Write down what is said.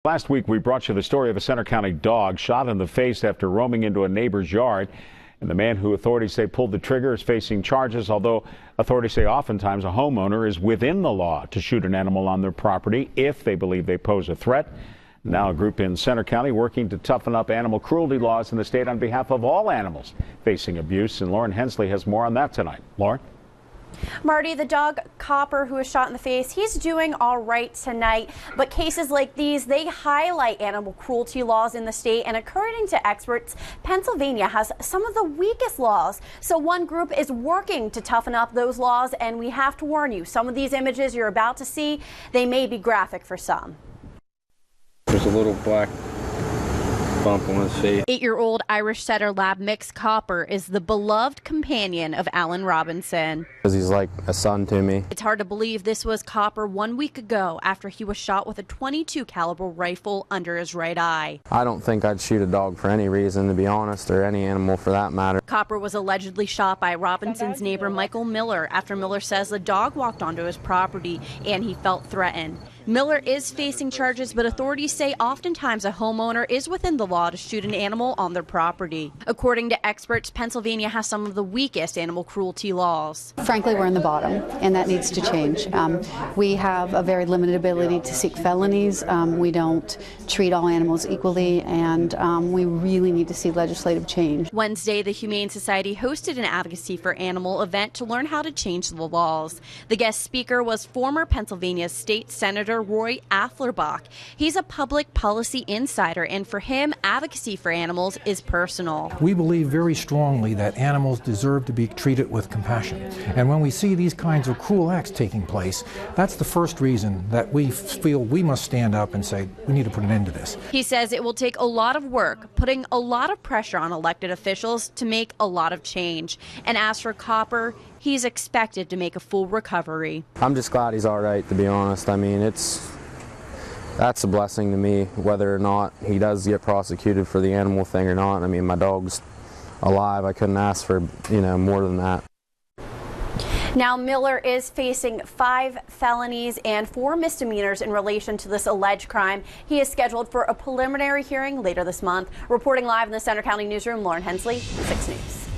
Last week, we brought you the story of a Center County dog shot in the face after roaming into a neighbor's yard. And the man who authorities say pulled the trigger is facing charges, although authorities say oftentimes a homeowner is within the law to shoot an animal on their property if they believe they pose a threat. Now a group in Center County working to toughen up animal cruelty laws in the state on behalf of all animals facing abuse. And Lauren Hensley has more on that tonight. Lauren? Marty, the dog Copper who was shot in the face, he's doing all right tonight. But cases like these, they highlight animal cruelty laws in the state. And according to experts, Pennsylvania has some of the weakest laws. So one group is working to toughen up those laws. And we have to warn you, some of these images you're about to see, they may be graphic for some. There's a little black bump on his face. 8-year-old Irish Setter Lab mix Copper is the beloved companion of Alan Robinson. Because he's like a son to me. It's hard to believe this was Copper 1 week ago after he was shot with a .22 caliber rifle under his right eye. I don't think I'd shoot a dog for any reason, to be honest, or any animal for that matter. Copper was allegedly shot by Robinson's neighbor Michael Miller after Miller says the dog walked onto his property and he felt threatened. Miller is facing charges, but authorities say oftentimes a homeowner is within the law to shoot an animal on their property. According to experts, Pennsylvania has some of the weakest animal cruelty laws. Frankly, we're in the bottom, and that needs to change. We have a very limited ability to seek felonies. We don't treat all animals equally, and we really need to see legislative change. Wednesday, the Humane Society hosted an advocacy for animal event to learn how to change the laws. The guest speaker was former Pennsylvania State Senator Roy Afflerbach. He's a public policy insider, and for him, advocacy for animals is personal. We believe very strongly that animals deserve to be treated with compassion. And when we see these kinds of cruel acts taking place, that's the first reason that we feel we must stand up and say, we need to put an end to this. He says it will take a lot of work, putting a lot of pressure on elected officials to make a lot of change. And as for Copper, he's expected to make a full recovery. I'm just glad he's all right, to be honest. I mean, that's a blessing to me, whether or not he does get prosecuted for the animal thing or not. I mean, my dog's alive. I couldn't ask for, more than that. Now, Miller is facing 5 felonies and 4 misdemeanors in relation to this alleged crime. He is scheduled for a preliminary hearing later this month. Reporting live in the Center County newsroom, Lauren Hensley, 6 News.